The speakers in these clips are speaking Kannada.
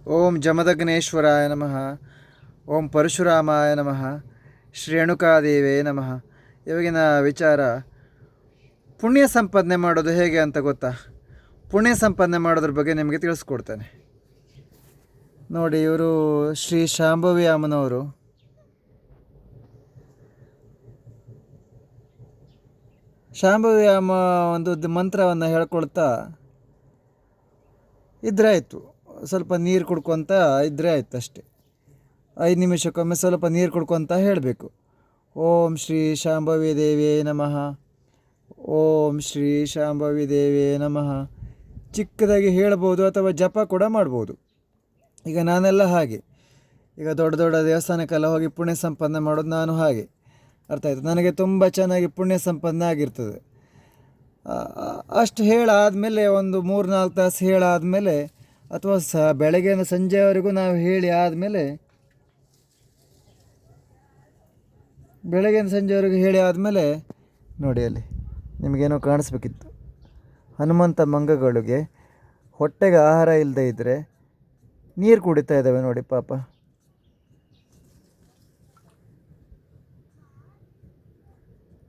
ಓಂ ಜಮದಗ್ನೇಶ್ವರಾಯ ನಮಃ. ಓಂ ಪರಶುರಾಮಾಯ ನಮಃ. ಶ್ರೇಣುಕಾದೇವೇ ನಮಃ. ಇವಾಗಿನ ವಿಚಾರ ಪುಣ್ಯ ಸಂಪಾದನೆ ಮಾಡೋದು ಹೇಗೆ ಅಂತ ಗೊತ್ತಾ? ಪುಣ್ಯ ಸಂಪಾದನೆ ಮಾಡೋದ್ರ ಬಗ್ಗೆ ನಿಮಗೆ ತಿಳಿಸ್ಕೊಡ್ತೇನೆ ನೋಡಿ. ಇವರು ಶ್ರೀ ಶಾಂಭವಿ ಅಮ್ಮನವರು. ಶಾಂಭವಿ ಅಮ್ಮ ಒಂದು ಮಂತ್ರವನ್ನು ಹೇಳ್ಕೊಳ್ತಾ ಇದ್ರೆ ಆಯಿತು. ಸ್ವಲ್ಪ ನೀರು ಕುಡ್ಕೊತ ಇದ್ದರೆ ಆಯ್ತು ಅಷ್ಟೆ. 5 ನಿಮಿಷಕ್ಕೊಮ್ಮೆ ಸ್ವಲ್ಪ ನೀರು ಕುಡ್ಕೊತ ಹೇಳಬೇಕು, ಓಂ ಶ್ರೀ ಶಾಂಭವಿ ದೇವಿಯೇ ನಮಃ, ಓಂ ಶ್ರೀ ಶಾಂಭವಿ ದೇವಿಯೇ ನಮಃ. ಚಿಕ್ಕದಾಗಿ ಹೇಳ್ಬೋದು ಅಥವಾ ಜಪ ಕೂಡ ಮಾಡ್ಬೋದು. ಈಗ ನಾನೆಲ್ಲ ಹಾಗೆ, ಈಗ ದೊಡ್ಡ ದೊಡ್ಡ ದೇವಸ್ಥಾನಕ್ಕೆಲ್ಲ ಹೋಗಿ ಪುಣ್ಯ ಸಂಪಾದನೆ ಮಾಡೋದು ನಾನು ಹಾಗೆ. ಅರ್ಥ ಆಯಿತು? ನನಗೆ ತುಂಬ ಚೆನ್ನಾಗಿ ಪುಣ್ಯ ಸಂಪಾದನೆ ಆಗಿರ್ತದೆ. ಅಷ್ಟು ಹೇಳಾದಮೇಲೆ ಒಂದು 3-4 ತಾಸು ಹೇಳಾದಮೇಲೆ ಅಥವಾ ಬೆಳಗ್ಗೆಯಿಂದ ಸಂಜೆವರೆಗೂ ನಾವು ಹೇಳಿ ಆದಮೇಲೆ, ಬೆಳಗ್ಗೆಯಿಂದ ಸಂಜೆವರೆಗೂ ಹೇಳಿ ಆದಮೇಲೆ ನೋಡಿ, ಅಲ್ಲಿ ನಿಮಗೇನೋ ಕಾಣಿಸ್ಬೇಕಿತ್ತು. ಹನುಮಂತ ಮಂಗಗಳಿಗೆ ಹೊಟ್ಟೆಗೆ ಆಹಾರ ಇಲ್ಲದೆ ಇದ್ದರೆ ನೀರು ಕುಡಿತಾ ಇದ್ದಾವೆ ನೋಡಿ ಪಾಪ.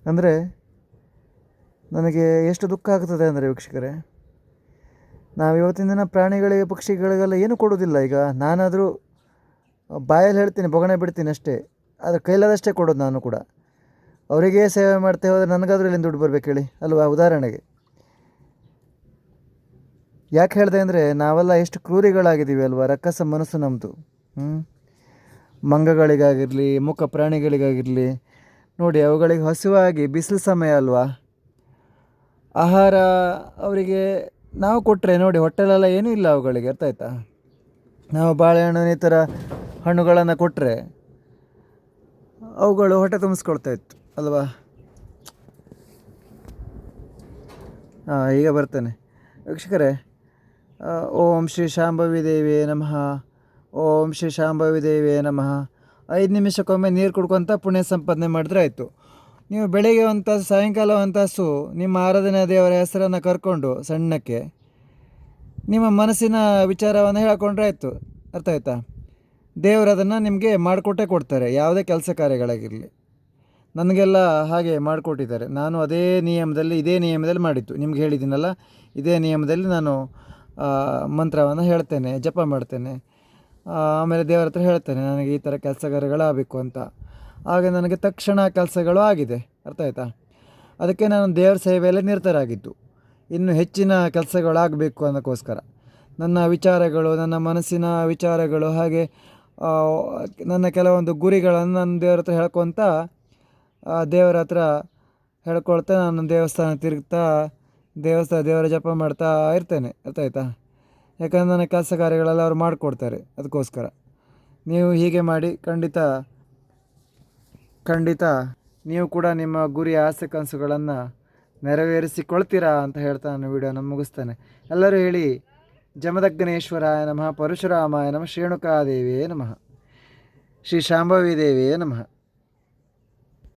ಅಂದರೆ ನನಗೆ ಎಷ್ಟು ದುಃಖ ಆಗ್ತದೆ ಅಂದರೆ ವೀಕ್ಷಕರೇ, ನಾವು ಇವತ್ತಿನ ದಿನ ಪ್ರಾಣಿಗಳಿಗೆ ಪಕ್ಷಿಗಳಿಗೆಲ್ಲ ಏನೂ ಕೊಡೋದಿಲ್ಲ. ಈಗ ನಾನಾದರೂ ಬಾಯಲ್ಲಿ ಹೇಳ್ತೀನಿ, ಬೊಗಣೆ ಬಿಡ್ತೀನಿ ಅಷ್ಟೇ, ಆದರೆ ಕೈಲಾದಷ್ಟೇ ಕೊಡೋದು ನಾನು ಕೂಡ. ಅವರಿಗೇ ಸೇವೆ ಮಾಡ್ತೇ ಹೋದರೆ ನನಗಾದರೂ ಎಲ್ಲಿಂದ ದುಡ್ಡು ಬರಬೇಕು ಹೇಳಿ ಅಲ್ವಾ? ಉದಾಹರಣೆಗೆ ಯಾಕೆ ಹೇಳಿದೆ ಅಂದರೆ, ನಾವೆಲ್ಲ ಎಷ್ಟು ಕ್ರೂರಿಗಳಾಗಿದ್ದೀವಿ ಅಲ್ವಾ? ರಕ್ಕಸ ಮನಸ್ಸು ನಮ್ಮದು. ಮಂಗಗಳಿಗಾಗಿರಲಿ, ಮುಖ ಪ್ರಾಣಿಗಳಿಗಾಗಿರಲಿ ನೋಡಿ, ಅವುಗಳಿಗೆ ಹಸಿವಾಗಿ ಬಿಸಿಲು ಸಮಯ ಅಲ್ವಾ, ಆಹಾರ ಅವರಿಗೆ ನಾವು ಕೊಟ್ಟರೆ ನೋಡಿ, ಹೊಟ್ಟೆಲೆಲ್ಲ ಏನೂ ಇಲ್ಲ ಅವುಗಳಿಗೆ. ಅರ್ಥ ಆಯ್ತಾ? ನಾವು ಬಾಳೆಹಣ್ಣು ಈ ಥರ ಹಣ್ಣುಗಳನ್ನು ಕೊಟ್ಟರೆ ಅವುಗಳು ಹೊಟ್ಟೆ ತುಂಬಿಸ್ಕೊಳ್ತಾ ಇತ್ತು ಅಲ್ವಾ? ಈಗ ಬರ್ತೇನೆ ವೀಕ್ಷಕರೇ. ಓಂ ಶ್ರೀ ಶಾಂಭವಿ ದೇವಿಯೇ ನಮಃ, ಓಂ ಶ್ರೀ ಶಾಂಭವಿ ದೇವಿಯೇ ನಮಃ. 5 ನಿಮಿಷಕ್ಕೊಮ್ಮೆ ನೀರು ಕುಡ್ಕೊತ ಪುಣ್ಯ ಸಂಪಾದನೆ ಮಾಡಿದ್ರೆ ಆಯಿತು. ನೀವು ಬೆಳಗ್ಗೆ ಒಂದು ತಾಸು, ಸಾಯಂಕಾಲ ಒಂದು ತಾಸು ನಿಮ್ಮ ಆರಾಧನಾ ದೇವರ ಹೆಸರನ್ನು ಕರ್ಕೊಂಡು ಸಣ್ಣಕ್ಕೆ ನಿಮ್ಮ ಮನಸ್ಸಿನ ವಿಚಾರವನ್ನು ಹೇಳ್ಕೊಂಡ್ರೆ ಆಯಿತು. ಅರ್ಥ ಆಯ್ತಾ? ದೇವರು ಅದನ್ನು ನಿಮಗೆ ಮಾಡಿಕೊಟ್ಟೇ ಕೊಡ್ತಾರೆ, ಯಾವುದೇ ಕೆಲಸ ಕಾರ್ಯಗಳಾಗಿರಲಿ. ನನಗೆಲ್ಲ ಹಾಗೆ ಮಾಡಿಕೊಟ್ಟಿದ್ದಾರೆ. ನಾನು ಇದೇ ನಿಯಮದಲ್ಲಿ ಮಾಡಿದ್ದು. ನಿಮ್ಗೆ ಹೇಳಿದ್ದೀನಲ್ಲ, ಇದೇ ನಿಯಮದಲ್ಲಿ ನಾನು ಮಂತ್ರವನ್ನು ಹೇಳ್ತೇನೆ, ಜಪ ಮಾಡ್ತೇನೆ. ಆಮೇಲೆ ದೇವರ ಹತ್ರ ಹೇಳ್ತೇನೆ, ನನಗೆ ಈ ಥರ ಕೆಲಸ ಕಾರ್ಯಗಳಾಗಬೇಕು ಅಂತ. ಆಗ ನನಗೆ ತಕ್ಷಣ ಕೆಲಸಗಳು ಆಗಿದೆ. ಅರ್ಥ ಆಯ್ತಾ? ಅದಕ್ಕೆ ನಾನು ದೇವರ ಸೇವೆಯಲ್ಲಿ ನಿರತರಾಗಿದ್ದು. ಇನ್ನು ಹೆಚ್ಚಿನ ಕೆಲಸಗಳಾಗಬೇಕು ಅನ್ನೋಕ್ಕೋಸ್ಕರ ನನ್ನ ವಿಚಾರಗಳು, ನನ್ನ ಮನಸ್ಸಿನ ವಿಚಾರಗಳು, ಹಾಗೆ ನನ್ನ ಕೆಲವೊಂದು ಗುರಿಗಳನ್ನು ನಾನು ದೇವರ ಹತ್ರ ಹೇಳ್ಕೊತ, ದೇವರ ಹತ್ರ ಹೇಳ್ಕೊಳ್ತಾ ನಾನು ದೇವಸ್ಥಾನ ತಿರುಗ್ತಾ ದೇವರ ಜಪ ಮಾಡ್ತಾ ಇರ್ತೇನೆ. ಅರ್ಥ ಆಯ್ತಾ? ಯಾಕಂದರೆ ನನ್ನ ಕೆಲಸ ಕಾರ್ಯಗಳೆಲ್ಲ ಅವ್ರು ಮಾಡಿಕೊಡ್ತಾರೆ. ಅದಕ್ಕೋಸ್ಕರ ನೀವು ಹೀಗೆ ಮಾಡಿ ಖಂಡಿತ ನೀವು ಕೂಡ ನಿಮ್ಮ ಗುರಿ, ಆಸೆ, ಕನಸುಗಳನ್ನು ನೆರವೇರಿಸಿಕೊಳ್ತೀರಾ ಅಂತ ಹೇಳ್ತಾ ನಾನು ವಿಡಿಯೋನ ಮುಗಿಸ್ತೇನೆ. ಎಲ್ಲರೂ ಹೇಳಿ, ಜಮದಗ್ನೇಶ್ವರಾಯ ನಮಃ, ಪರಶುರಾಮಾಯ ನಮಃ, ಶ್ರೇಣುಕಾದೇವಿಯೇ ನಮಃ, ಶ್ರೀ ಶಾಂಭವಿ ದೇವಿಯೇ ನಮಃ.